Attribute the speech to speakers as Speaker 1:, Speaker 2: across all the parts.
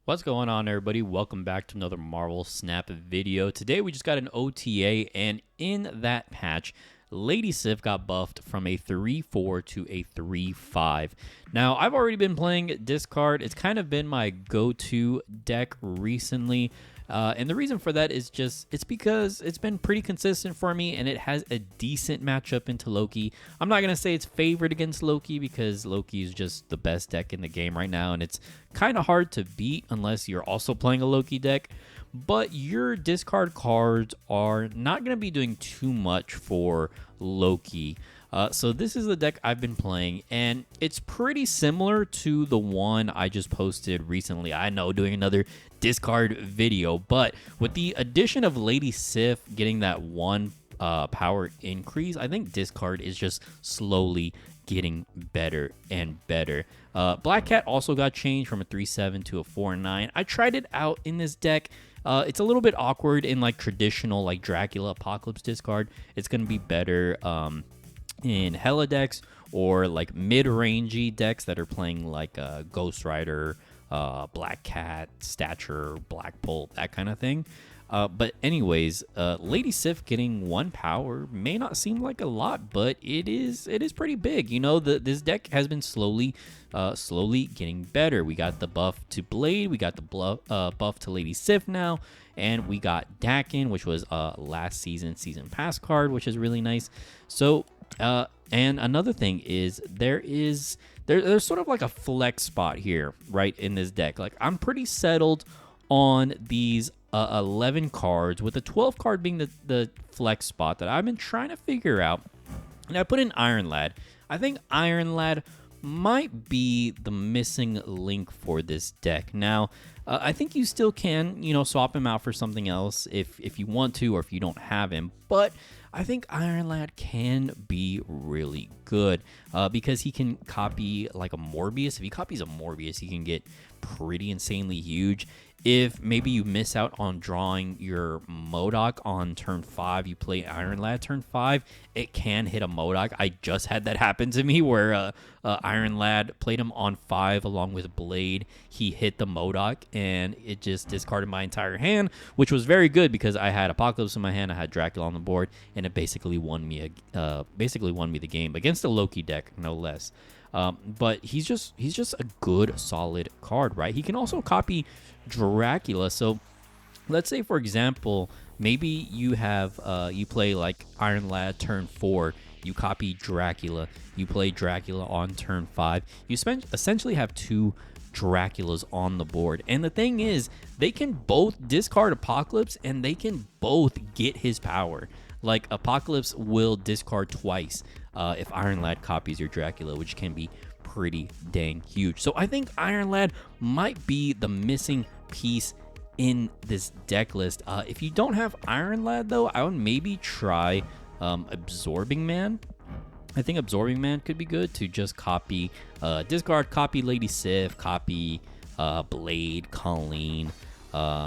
Speaker 1: What's going on, everybody? Welcome back to another Marvel Snap video. Today we just got an OTA, and in that patch, Lady Sif got buffed from a 3-4 to a 3-5. Now, I've already been playing Discard. It's kind of been my go-to deck recently. And the reason for that is it's because it's been pretty consistent for me, and it has a decent matchup into Loki. I'm not going to say it's favored against Loki because Loki is just the best deck in the game right now, and it's kind of hard to beat unless you're also playing a Loki deck. But your discard cards are not going to be doing too much for Loki. So this is the deck I've been playing, and it's pretty similar to the one I just posted recently. I know, doing another discard video, but with the addition of Lady Sif getting that one power increase, I think discard is just slowly getting better and better. Black Cat also got changed from a 3-7 to a 4-9. I tried it out in this deck. It's a little bit awkward in like traditional like Dracula Apocalypse discard. It's going to be better in Hella decks or like mid-rangey decks that are playing like Ghost Rider, Black Cat, Stature, Black Bolt, that kind of thing. But anyways, Lady Sif getting one power may not seem like a lot, but it is pretty big. You know, this deck has been slowly getting better. We got the buff to Blade, we got the buff to Lady Sif now, and we got Daken, which was last season pass card, which is really nice. So and another thing is there's sort of like a flex spot here, right, in this deck. Like, I'm pretty settled on these 11 cards, with the 12 card being the flex spot that I've been trying to figure out. And I put in Iron Lad. I think Iron Lad might be the missing link for this deck. Now, I think you still can, swap him out for something else if you want to, or if you don't have him. But I think Iron Lad can be really good because he can copy like a Morbius. If he copies a Morbius, he can get pretty insanely huge. If maybe you miss out on drawing your M.O.D.O.K on turn 5, you play Iron Lad turn 5, it can hit a M.O.D.O.K. I just had that happen to me where Iron Lad played him on 5 along with Blade. He hit the M.O.D.O.K. and it just discarded my entire hand, which was very good because I had Apocalypse in my hand, I had Dracula on the board, and it basically won me the game against a Loki deck, no less. But he's just a good, solid card, right? He can also copy Dracula. So let's say, for example, maybe you have you play like Iron Lad turn 4, you copy Dracula, you play Dracula on turn 5. You essentially have two Draculas on the board. And the thing is, they can both discard Apocalypse and they can both get his power. Like, Apocalypse will discard twice if Iron Lad copies your Dracula, which can be pretty dang huge. So I think Iron Lad might be the missing piece in this deck list. If you don't have Iron Lad, though, I would maybe try Absorbing Man. I think Absorbing Man could be good to just copy, discard, copy Lady Sif, copy Blade, Colleen,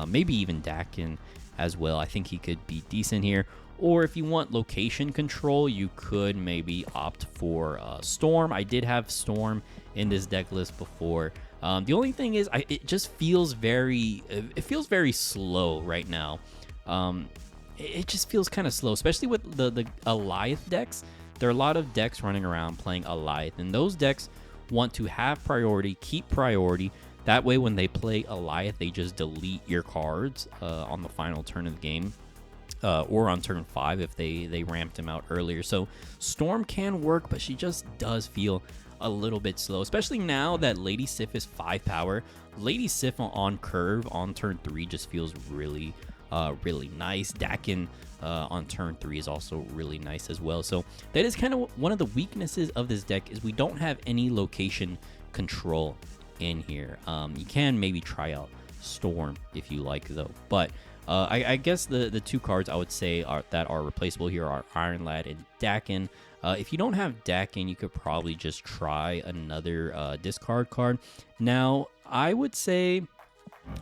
Speaker 1: maybe even Daken as well. I think he could be decent here. Or if you want location control, you could maybe opt for Storm. I did have Storm in this deck list before. The only thing is, it just feels very slow right now. It just feels kind of slow, especially with the Alioth decks. There are a lot of decks running around playing Alioth, and those decks want to have priority, keep priority. That way, when they play Alioth, they just delete your cards on the final turn of the game. Or on turn 5 if they ramped him out earlier. So Storm can work, but she just does feel a little bit slow, especially now that Lady Sif is 5 power. Lady Sif on curve on turn 3 just feels really nice. Daken on turn 3 is also really nice as well. So that is kind of one of the weaknesses of this deck, is we don't have any location control in here. You can maybe try out Storm if you like, though, but I guess the two cards I would say that are replaceable here are Iron Lad and Daken. If you don't have Daken, you could probably just try another discard card. Now, I would say,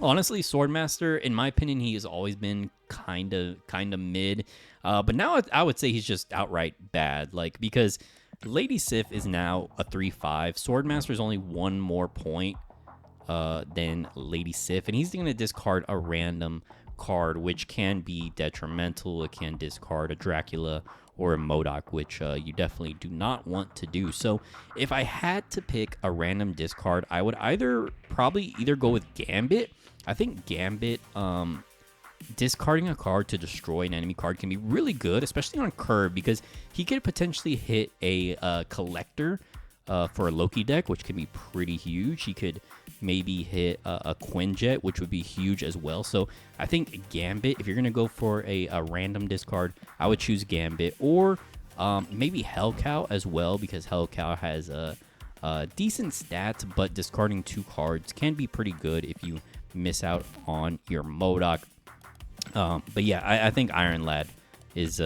Speaker 1: honestly, Swordmaster, in my opinion, he has always been kind of mid. But now I would say he's just outright bad, like, because Lady Sif is now a 3-5. Swordmaster is only one more point than Lady Sif, and he's going to discard a random card, which can be detrimental. It can discard a Dracula or a M.O.D.O.K, which you definitely do not want to do. So if I had to pick a random discard, I would probably either go with Gambit. I think Gambit, discarding a card to destroy an enemy card can be really good, especially on curve, because he could potentially hit a collector for a Loki deck, which can be pretty huge. He could maybe hit a Quinjet, which would be huge as well. So I think Gambit, if you're going to go for a random discard, I would choose Gambit, or maybe Hellcow as well, because Hellcow has decent stats, but discarding 2 cards can be pretty good if you miss out on your M.O.D.O.K. But yeah, I think Iron Lad is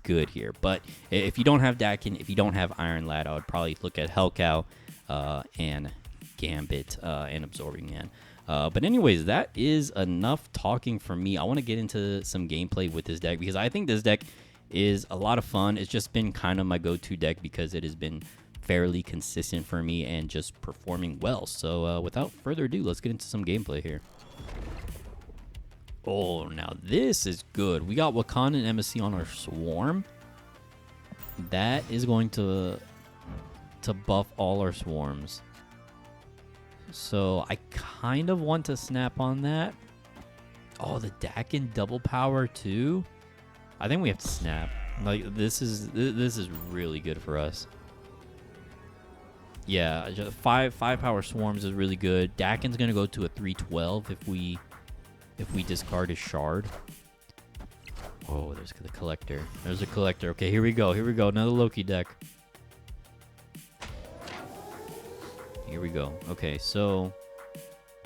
Speaker 1: good here. But if you don't have Daken, if you don't have Iron Lad, I would probably look at Hellcow and Gambit and Absorbing Man. But anyways, that is enough talking for me. I want to get into some gameplay with this deck, because I think this deck is a lot of fun. It's just been kind of my go-to deck because it has been fairly consistent for me and just performing well. So without further ado, let's get into some gameplay here. Oh, now this is good. We got Wakandan Embassy on our Swarm. That is going to buff all our Swarms. So I kind of want to snap on that. Oh, the Daken double power too. I think we have to snap. Like this is really good for us. Yeah, just five power Swarms is really good. Daken's gonna go to a 312 if we discard his shard. Oh, there's the collector. There's a collector. Okay, here we go. Here we go. Another Loki deck. Here we go. Okay, so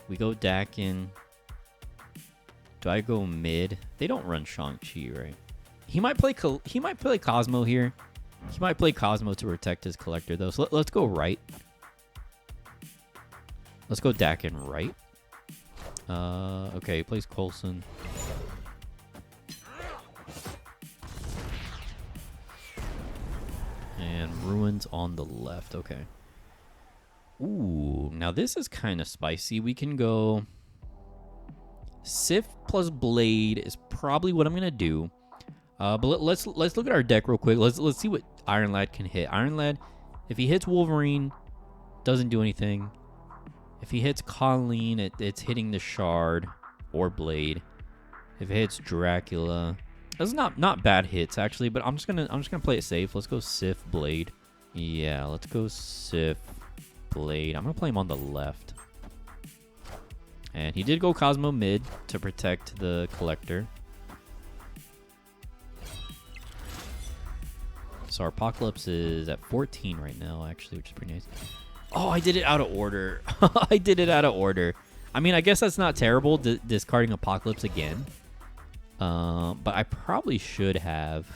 Speaker 1: we go Daken. Do I go mid? They don't run Shang-Chi, right? He might play Cosmo here. He might play Cosmo to protect his collector, though. So let's go right. Let's go Daken right. Okay, he plays Coulson. And Ruins on the left. Okay. Ooh, now this is kind of spicy. We can go Sif plus Blade is probably what I'm gonna do. But let's look at our deck real quick. Let's see what Iron Lad can hit. Iron Lad, if he hits Wolverine, doesn't do anything. If he hits Colleen, it's hitting the shard or Blade. If it hits Dracula, that's not bad hits actually. But I'm just gonna play it safe. Let's go Sif Blade. Yeah, let's go Sif Blade. I'm gonna play him on the left. And he did go Cosmo mid to protect the collector. So our Apocalypse is at 14 right now, actually, which is pretty nice. Oh, I did it out of order. I did it out of order. I mean, I guess that's not terrible, discarding Apocalypse again. But I probably should have.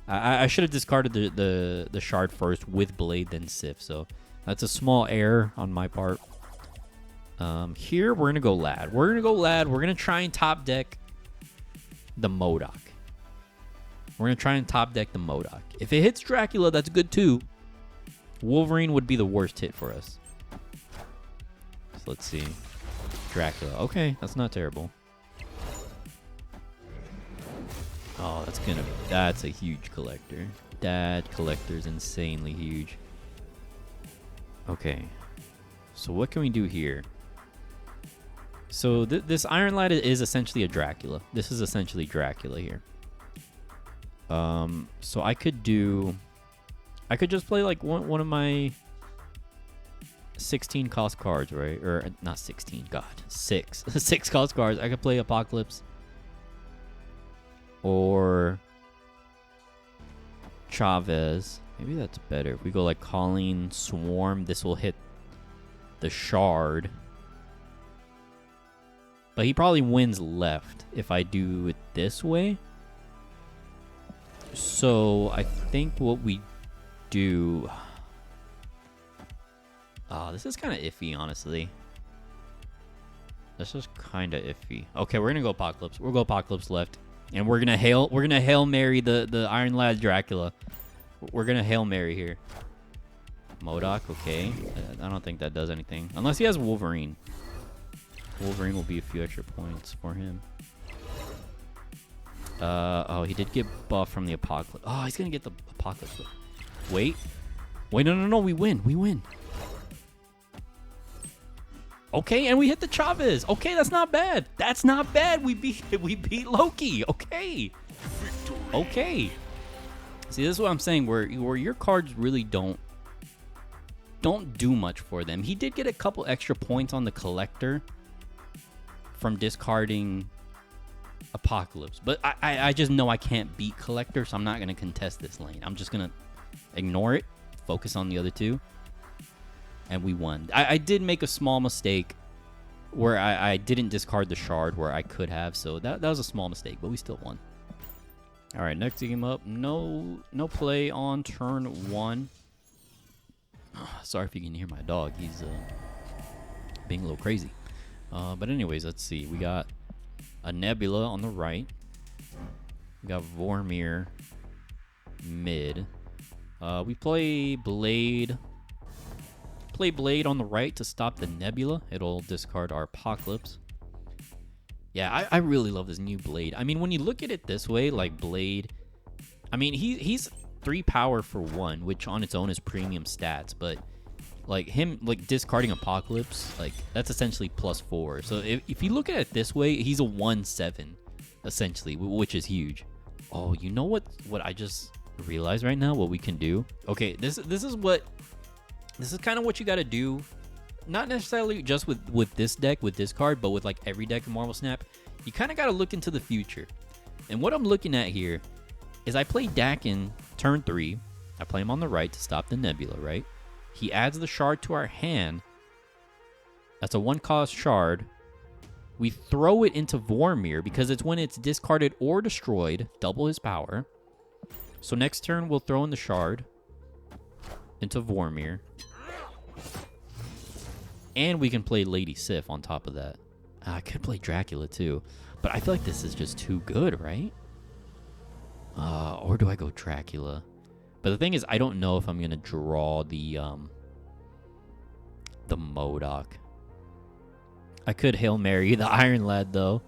Speaker 1: I should have discarded the shard first with Blade, then Sif. So that's a small error on my part. Here, we're going to go Lad. We're going to try and top deck the M.O.D.O.K. We're going to try and top deck the M.O.D.O.K. If it hits Dracula, that's good too. Wolverine would be the worst hit for us. So let's see. Dracula. Okay, that's not terrible. Oh, that's a huge collector. That collector's insanely huge. Okay. So what can we do here? So this Iron Lad is essentially a Dracula. This is essentially Dracula here. So I could just play like one of my 16 cost cards, right? Or not 16, God, 6 cost cards. I could play Apocalypse or Chavez. Maybe that's better. If we go like Colleen, Swarm, this will hit the shard. But he probably wins left if I do it this way. So I think what we do... Oh, this is kind of iffy, honestly. This is kind of iffy. Okay, we're gonna go Apocalypse. We'll go Apocalypse left, and we're gonna Hail Mary the Iron Lad Dracula. We're gonna Hail Mary here. M.O.D.O.K, okay. I don't think that does anything. Unless he has Wolverine. Wolverine will be a few extra points for him. Oh, he did get buffed from the Apocalypse. Oh, he's gonna get the Apocalypse. Wait. Wait, no, we win. We win. Okay, and we hit the Chavez. Okay, that's not bad. That's not bad. We beat Loki. Okay. Okay. See, this is what I'm saying, where your cards really don't do much for them. He did get a couple extra points on the Collector from discarding Apocalypse, but I just know I can't beat Collector, so I'm not gonna contest this lane. I'm just gonna ignore it, focus on the other two, and we won. I did make a small mistake where I didn't discard the shard where I could have, so that was a small mistake, but we still won. All right, next game up. No play on turn 1. Sorry if you can hear my dog. He's being a little crazy. But anyways, let's see. We got a Nebula on the right. We got Vormir mid. We play Blade. Play Blade on the right to stop the Nebula. It'll discard our Apocalypse. Yeah, I really love this new Blade. I mean, when you look at it this way, like Blade, I mean, he's 3 power for 1, which on its own is premium stats, but like him like discarding Apocalypse, like that's essentially +4. So if you look at it this way, he's a 1/7 essentially, which is huge. Oh, you know what I just realized right now, what we can do? Okay, this is kind of what you got to do. Not necessarily just with this deck, with this card, but with like every deck in Marvel Snap. You kind of got to look into the future. And what I'm looking at here is I play Daken turn 3. I play him on the right to stop the Nebula, right? He adds the shard to our hand. That's a 1-cost shard. We throw it into Vormir because it's when it's discarded or destroyed, double his power. So next turn, we'll throw in the shard into Vormir. And we can play Lady Sif on top of that. I could play Dracula too. But I feel like this is just too good, right? Or do I go Dracula? But the thing is, I don't know if I'm going to draw the M.O.D.O.K. I could Hail Mary the Iron Lad, though.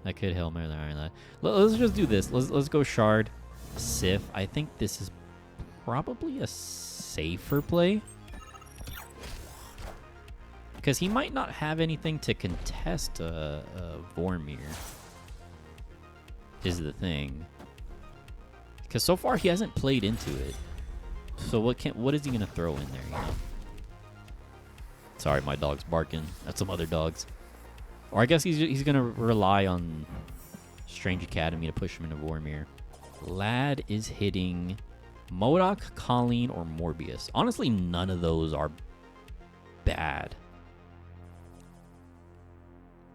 Speaker 1: I could Hail Mary the Iron Lad. Let's just do this. Let's go Shard Sif. I think this is probably a safer play. Because he might not have anything to contest Vormir, is the thing. Because so far he hasn't played into it. So what is he going to throw in there, you know? Sorry, my dog's barking at some other dogs. Or I guess he's going to rely on Strange Academy to push him into Vormir. Lad is hitting M.O.D.O.K, Colleen, or Morbius. Honestly, none of those are bad.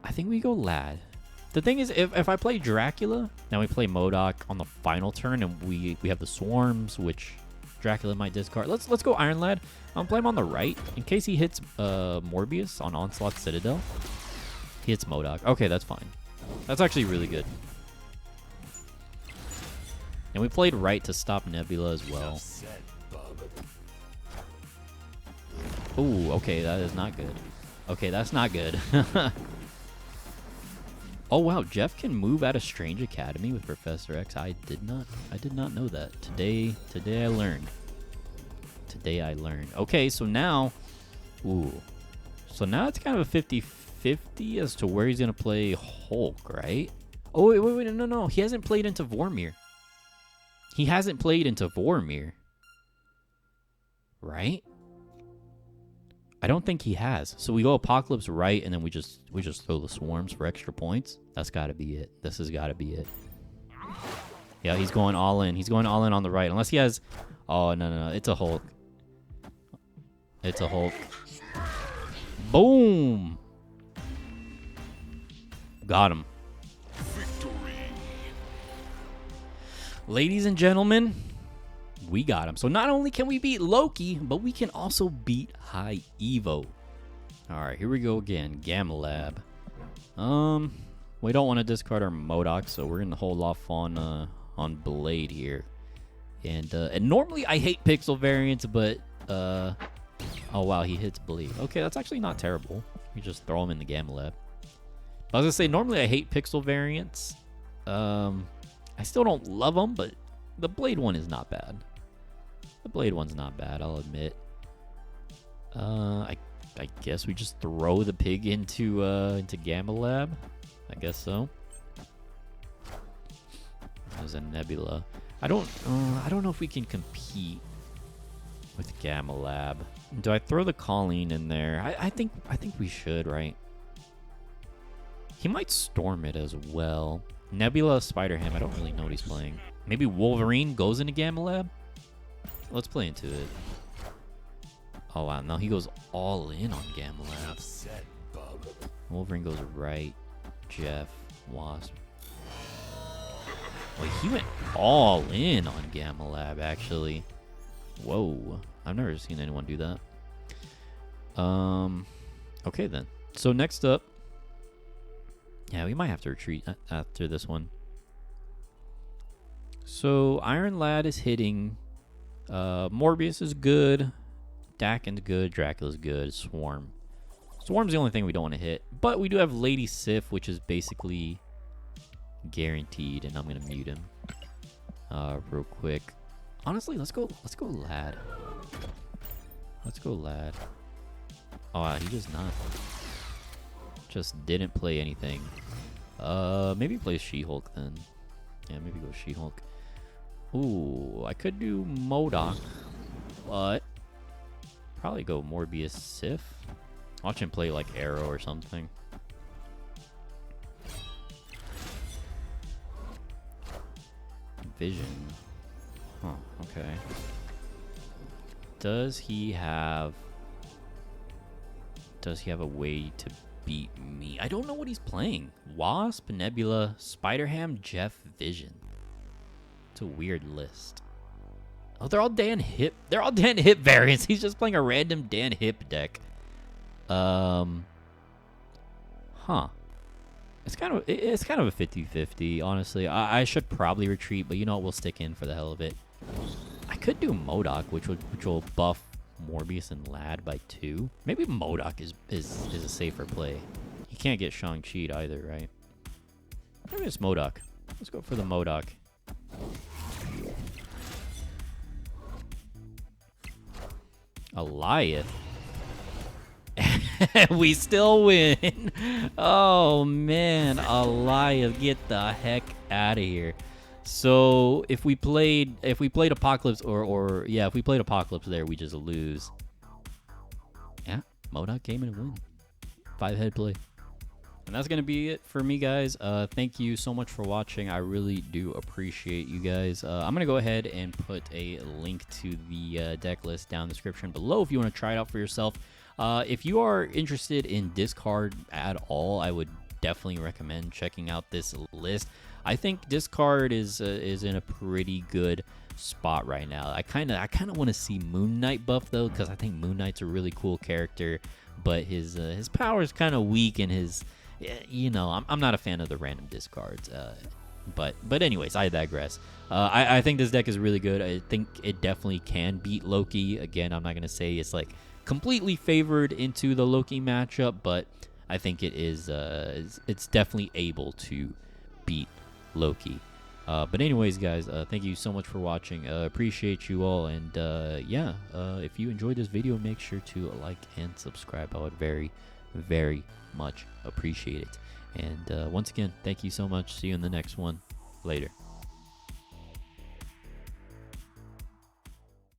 Speaker 1: I think we go Lad. The thing is, if I play Dracula, now we play M.O.D.O.K on the final turn, and we have the Swarms, which Dracula might discard. Let's go Iron Lad. I'll play him on the right in case he hits Morbius on Onslaught Citadel. He hits M.O.D.O.K. Okay, that's fine. That's actually really good. And we played right to stop Nebula as well. Ooh, okay, that is not good. Okay, that's not good. Oh wow, Jeff can move out of Strange Academy with Professor X. I did not know that. Today I learned. Today I learned. Okay, so now now it's kind of a 50-50 as to where he's gonna play Hulk, right? Oh wait, no. He hasn't played into Vormir. He hasn't played into Vormir. Right? I don't think he has. So we go Apocalypse right, and then we just throw the Swarms for extra points. That's got to be it. This has got to be it. Yeah, he's going all in. He's going all in on the right. Unless he has... Oh, no. It's a Hulk. It's a Hulk. Boom! Got him. Victory. Ladies and gentlemen, we got him. So not only can we beat Loki, but we can also beat High Evo. All right, here we go again. Gamma Lab. We don't want to discard our M.O.D.O.K, so we're gonna hold off on Blade here. And normally I hate pixel variants, but Oh, wow, he hits bleed. Okay, that's actually not terrible. You just throw him in the Gamma Lab. I was gonna say, normally I hate pixel variants. I still don't love them, but the blade one is not bad. The blade one's not bad, I'll admit. I guess we just throw the pig into Gamma Lab. I guess so. There's a Nebula. I don't know if we can compete with Gamma Lab. Do I throw the Colleen in there? I think we should, right? He might storm it as well. Nebula, Spider-Ham. I don't really know what he's playing. Maybe Wolverine goes into Gamma Lab? Let's play into it. Oh, wow. No, he goes all in on Gamma Lab. Wolverine goes right. Jeff, Wasp. Wait, he went all in on Gamma Lab, actually. Whoa. I've never seen anyone do that. Okay, then. So, next up. Yeah, we might have to retreat after this one. So, Iron Lad is hitting. Morbius is good. Daken's good. Dracula's good. Swarm. Swarm's the only thing we don't want to hit. But we do have Lady Sif, which is basically guaranteed. And I'm going to mute him real quick. Honestly, let's go Lad. Let's go Lad. Oh, he just not. Just didn't play anything. Maybe play She-Hulk then. Yeah, maybe go She-Hulk. Ooh, I could do M.O.D.O.K, but probably go Morbius Sif. Watch him play like Arrow or something. Vision. Huh, okay. Does he have a way to beat me? I don't know what he's playing. Wasp, Nebula, Spider-Ham, Jeff, Vision. It's a weird list. Oh, they're all Dan Hipp. They're all Dan Hipp variants. He's just playing a random Dan Hipp deck. Huh. It's kind of a 50-50, honestly. I should probably retreat, but you know what? We'll stick in for the hell of it. I could do M.O.D.O.K, which will buff Morbius and Lad by 2. Maybe M.O.D.O.K is a safer play. He can't get Shang-Chi either, right? Maybe it's M.O.D.O.K. Let's go for the M.O.D.O.K. Alioth. We still win. Oh man, Alioth, get the heck out of here. So if we played Apocalypse if we played Apocalypse there, we just lose. Yeah, M.O.D.O.K came in and win. 5-head play. And that's going to be it for me, guys. Thank you so much for watching. I really do appreciate you guys. I'm going to go ahead and put a link to the deck list down in the description below if you want to try it out for yourself. If you are interested in discard at all, I would definitely recommend checking out this list. I think discard is in a pretty good spot right now. I kind of want to see Moon Knight buff though, because I think Moon Knight's a really cool character, but his power is kind of weak, and his I'm not a fan of the random discards. But anyways, I digress. I think this deck is really good. I think it definitely can beat Loki. Again, I'm not gonna say it's like completely favored into the Loki matchup, but I think it is. It's definitely able to beat Loki. But anyways, guys, thank you so much for watching. Appreciate you all, and if you enjoyed this video, make sure to like and subscribe. I would very, very much appreciate it. And once again, thank you so much. See you in the next one. Later.